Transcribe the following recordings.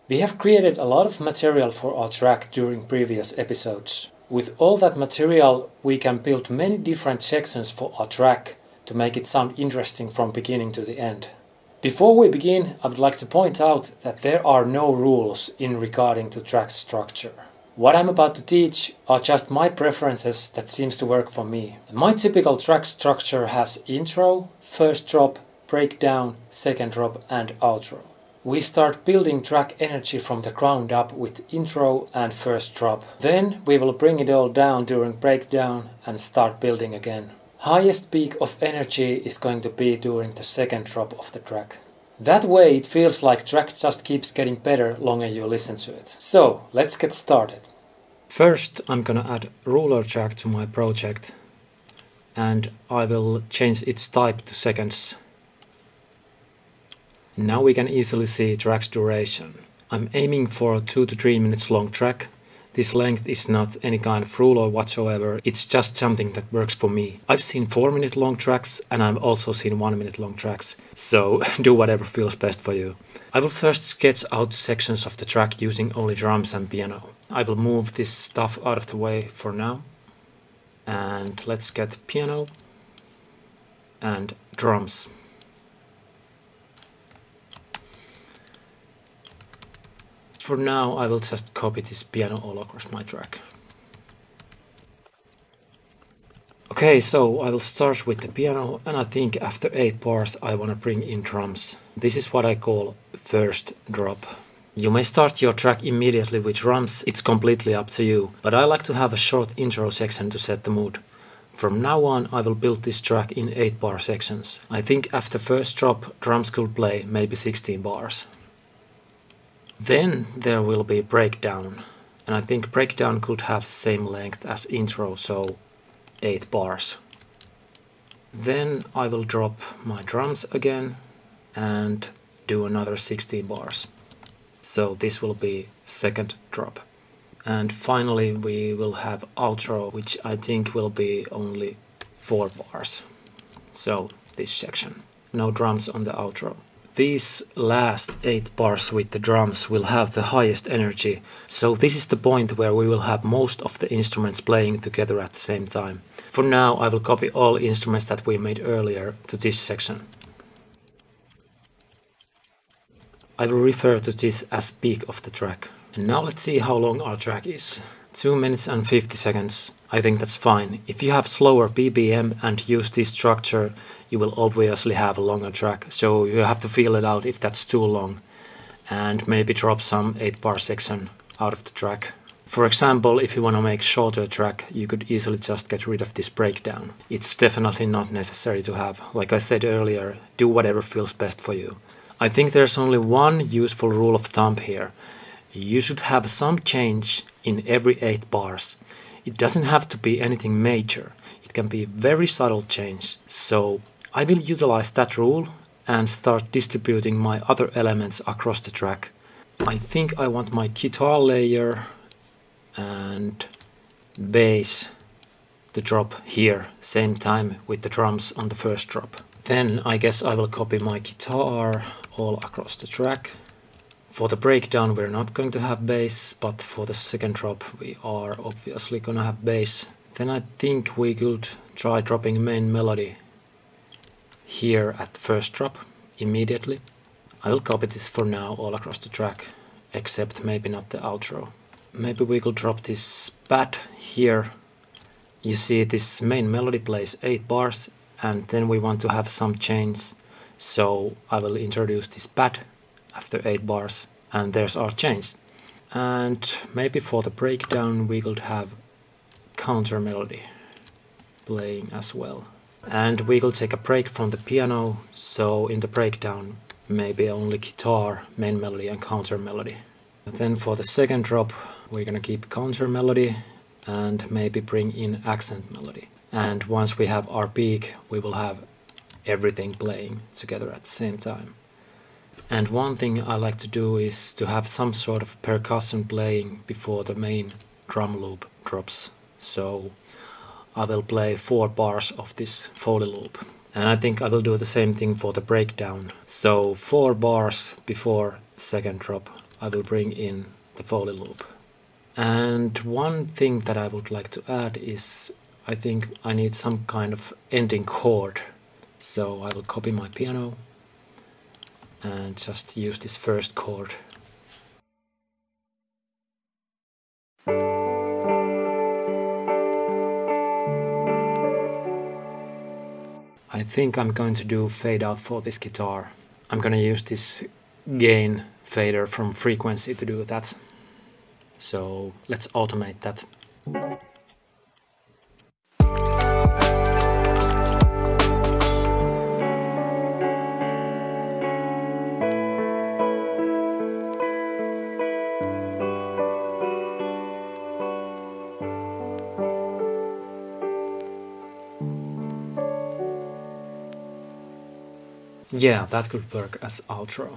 We have created a lot of material for our track during previous episodes. With all that material, we can build many different sections for our track to make it sound interesting from beginning to the end. Before we begin, I would like to point out that there are no rules in regarding to track structure. What I'm about to teach are just my preferences that seems to work for me. My typical track structure has intro, first drop, breakdown, second drop and outro. We start building track energy from the ground up with intro and first drop. Then we will bring it all down during breakdown and start building again. Highest peak of energy is going to be during the second drop of the track. That way it feels like track just keeps getting better longer you listen to it. So let's get started. First I'm gonna add ruler track to my project and I will change its type to seconds. Now we can easily see track's duration. I'm aiming for a 2 to 3 minutes long track. This length is not any kind of rule or whatsoever, it's just something that works for me. I've seen 4-minute long tracks and I've also seen 1-minute long tracks, so do whatever feels best for you. I will first sketch out sections of the track using only drums and piano. I will move this stuff out of the way for now. And let's get piano and drums. For now, I will just copy this piano all across my track. Okay, so I will start with the piano, and I think after 8 bars I want to bring in drums. This is what I call first drop. You may start your track immediately with drums, it's completely up to you, but I like to have a short intro section to set the mood. From now on I will build this track in 8-bar sections. I think after first drop drums could play maybe 16 bars. Then there will be breakdown, and I think breakdown could have same length as intro, so 8 bars. Then I will drop my drums again and do another 16 bars. So this will be second drop. And finally we will have outro, which I think will be only 4 bars. So this section. No drums on the outro. These last 8 bars with the drums will have the highest energy, so this is the point where we will have most of the instruments playing together at the same time. For now I will copy all instruments that we made earlier to this section. I will refer to this as peak of the track. And now let's see how long our track is. 2 minutes and 50 seconds. I think that's fine. If you have slower BPM and use this structure, you will obviously have a longer track, so you have to feel it out if that's too long. And maybe drop some 8-bar section out of the track. For example, if you want to make shorter track, you could easily just get rid of this breakdown. It's definitely not necessary to have. Like I said earlier, do whatever feels best for you. I think there's only one useful rule of thumb here. You should have some change in every 8 bars. It doesn't have to be anything major. It can be very subtle change. So I will utilize that rule and start distributing my other elements across the track. I think I want my guitar layer and bass to drop here, same time with the drums on the first drop. Then I guess I will copy my guitar all across the track. For the breakdown we're not going to have bass, but for the second drop we are obviously gonna have bass. Then I think we could try dropping main melody here at the first drop immediately. I will copy this for now all across the track, except maybe not the outro. Maybe we could drop this pad here. You see this main melody plays 8 bars and then we want to have some change, so I will introduce this pad after 8 bars, and there's our change. And maybe for the breakdown we could have counter melody playing as well. And we could take a break from the piano, so in the breakdown maybe only guitar, main melody and counter melody. And then for the second drop we're gonna keep counter melody and maybe bring in accent melody. And once we have our peak we will have everything playing together at the same time. And one thing I like to do is to have some sort of percussion playing before the main drum loop drops. So I will play 4 bars of this Foley loop. And I think I will do the same thing for the breakdown. So 4 bars before second drop I will bring in the Foley loop. And one thing that I would like to add is I think I need some kind of ending chord. So I will copy my piano and just use this first chord. I think I'm going to do fade out for this guitar. I'm gonna use this gain fader from Frequency to do that. So let's automate that. Yeah, that could work as outro.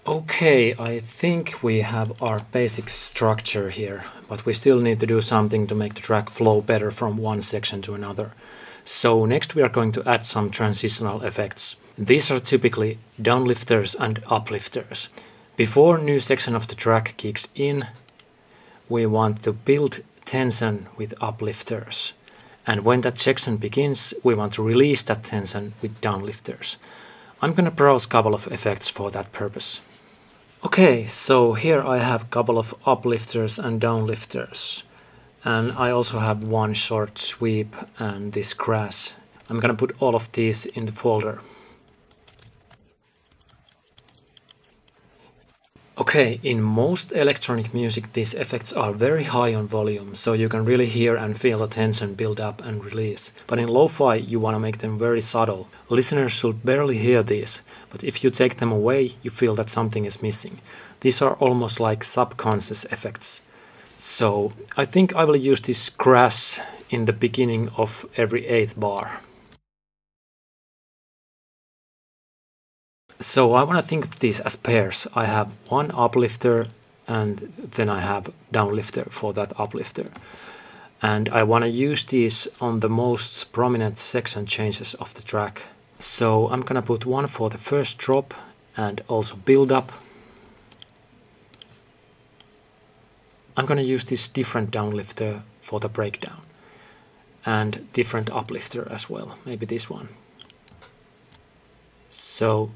Okay, I think we have our basic structure here, but we still need to do something to make the track flow better from one section to another. So next we are going to add some transitional effects. These are typically downlifters and uplifters. Before new section of the track kicks in, we want to build tension with uplifters. And when that section begins, we want to release that tension with downlifters. I'm gonna browse a couple of effects for that purpose. Okay, so here I have a couple of uplifters and downlifters. And I also have one short sweep and this crash. I'm gonna put all of these in the folder. Okay, in most electronic music these effects are very high on volume, so you can really hear and feel the tension build up and release. But in lo-fi you want to make them very subtle. Listeners should barely hear these, but if you take them away you feel that something is missing. These are almost like subconscious effects. So I think I will use this crash in the beginning of every 8th bar. So I want to think of these as pairs. I have one uplifter and then I have downlifter for that uplifter. And I want to use these on the most prominent section changes of the track. So I'm gonna put one for the first drop and also build up. I'm gonna use this different downlifter for the breakdown and different uplifter as well, maybe this one. So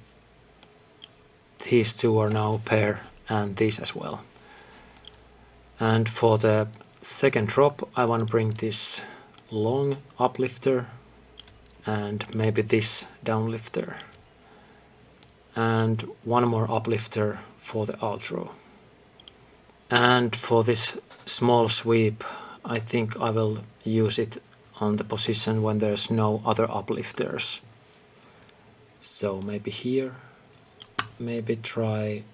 these two are now pair and these as well. And for the second drop I want to bring this long uplifter and maybe this downlifter and one more uplifter for the outro. And for this small sweep I think I will use it on the position when there's no other uplifters. So maybe here. Maybe try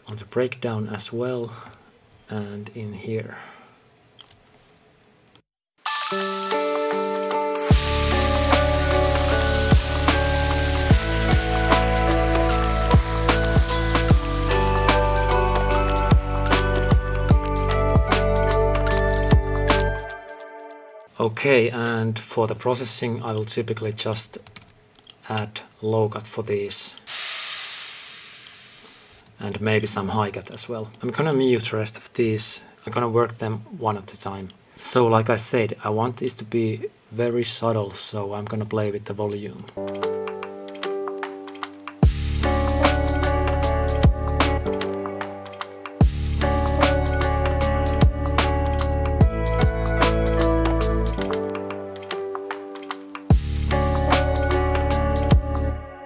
on the breakdown as well and in here. Okay, and for the processing I will typically just add low cut for these. And maybe some high cut as well. I'm gonna mute the rest of these. I'm gonna work them one at a time. So like I said, I want this to be very subtle, so I'm gonna play with the volume.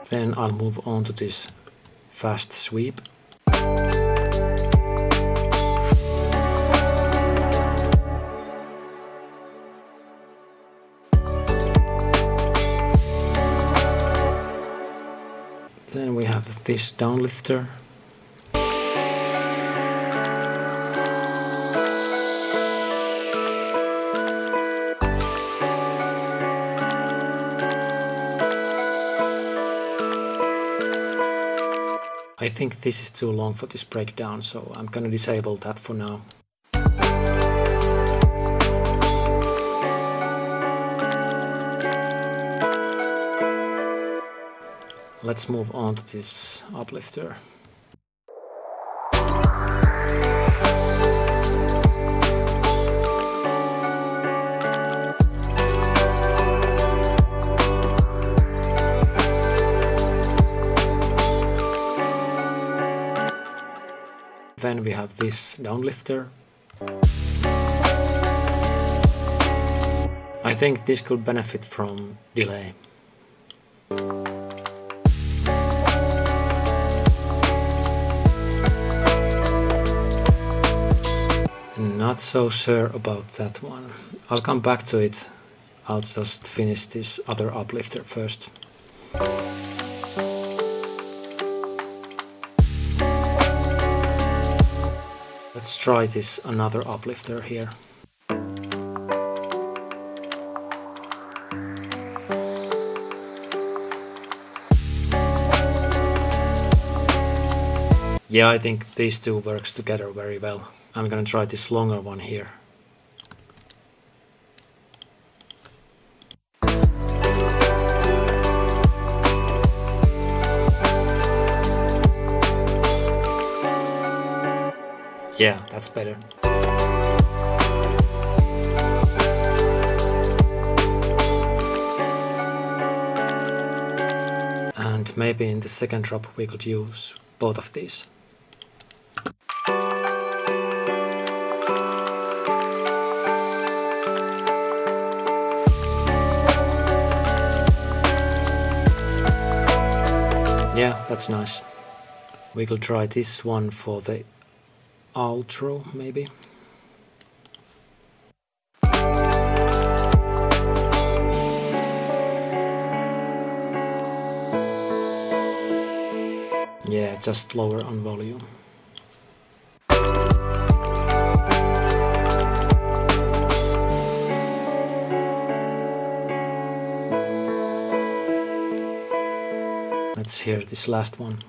Then I'll move on to this fast sweep. Then we have this downlifter. I think this is too long for this breakdown, so I'm gonna disable that for now. Let's move on to this uplifter. Then we have this downlifter. I think this could benefit from delay. Not so sure about that one. I'll come back to it. I'll just finish this other uplifter first. Let's try this another uplifter here. Yeah, I think these two works together very well. I'm gonna try this longer one here. Yeah, that's better. And maybe in the second drop we could use both of these. Yeah, that's nice. We could try this one for the outro, maybe. Yeah, just lower on volume. Let's hear this last one.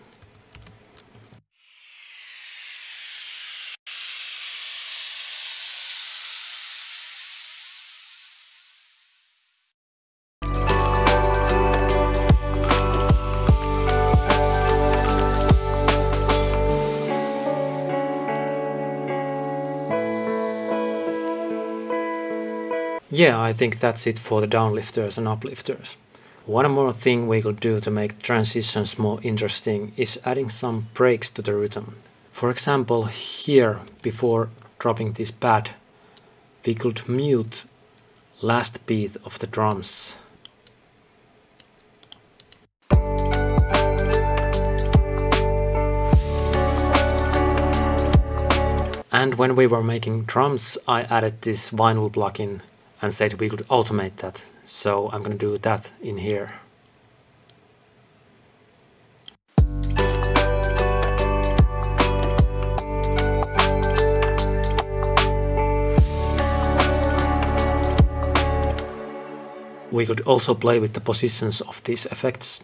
Yeah, I think that's it for the downlifters and uplifters. One more thing we could do to make transitions more interesting is adding some breaks to the rhythm. For example, here, before dropping this pad, we could mute last beat of the drums. And when we were making drums, I added this vinyl plugin and said we could automate that. So I'm gonna do that in here. We could also play with the positions of these effects.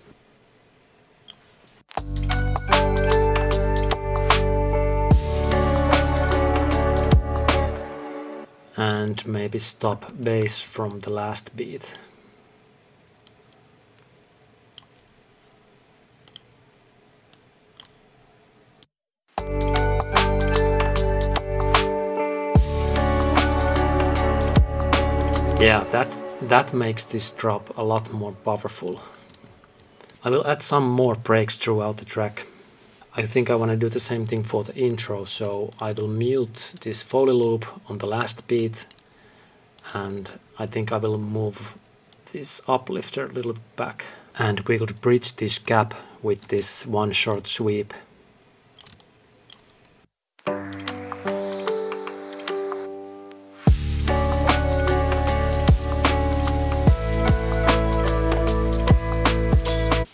And maybe stop bass from the last beat. Yeah, that makes this drop a lot more powerful. I will add some more breaks throughout the track. I think I want to do the same thing for the intro, so I will mute this Foley loop on the last beat, and I think I will move this uplifter a little back, and we could bridge this gap with this one short sweep.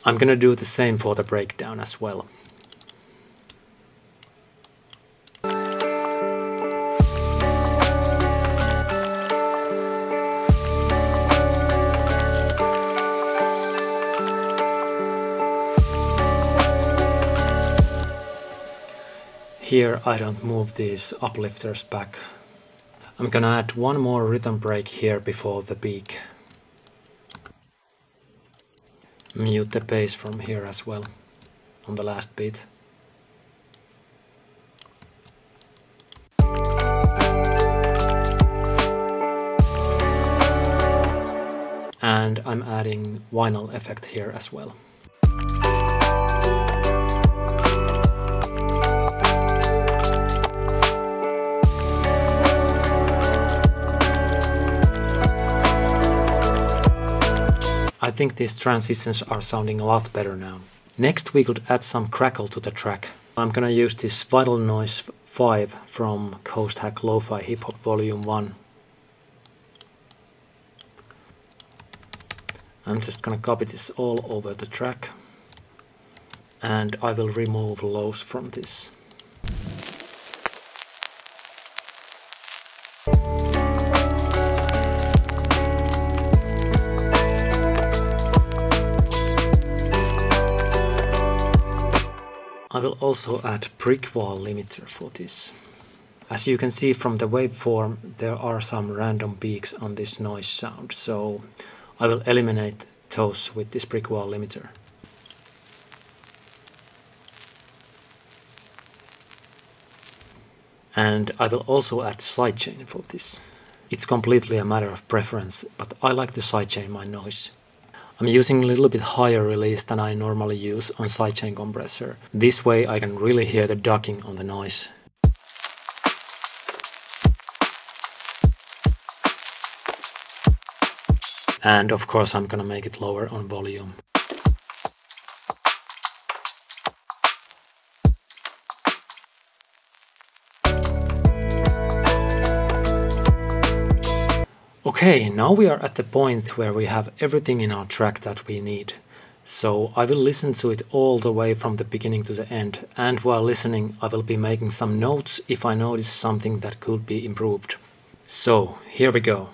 I'm gonna do the same for the breakdown as well. Here I don't move these uplifters back. I'm gonna add one more rhythm break here before the peak. Mute the bass from here as well, on the last beat. And I'm adding vinyl effect here as well. think these transitions are sounding a lot better now. Next we could add some crackle to the track. I'm gonna use this Vital Noise 5 from Coast Hack Lo-Fi Hip Hop Volume 1. I'm just gonna copy this all over the track. And I will remove lows from this. I will also add brick wall limiter for this. As you can see from the waveform, there are some random peaks on this noise sound, so I will eliminate those with this brick wall limiter. And I will also add sidechain for this. It's completely a matter of preference, but I like to sidechain my noise. I'm using a little bit higher release than I normally use on sidechain compressor. This way I can really hear the ducking on the noise. And of course I'm gonna make it lower on volume. Okay, now we are at the point where we have everything in our track that we need. So I will listen to it all the way from the beginning to the end, and while listening I will be making some notes if I notice something that could be improved. So here we go.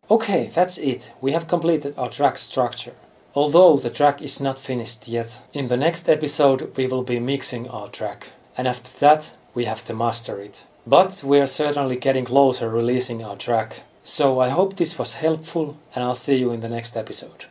Okay, that's it. We have completed our track structure. Although the track is not finished yet, in the next episode we will be mixing our track. And after that we have to master it. But we are certainly getting closer releasing our track. So I hope this was helpful and I'll see you in the next episode.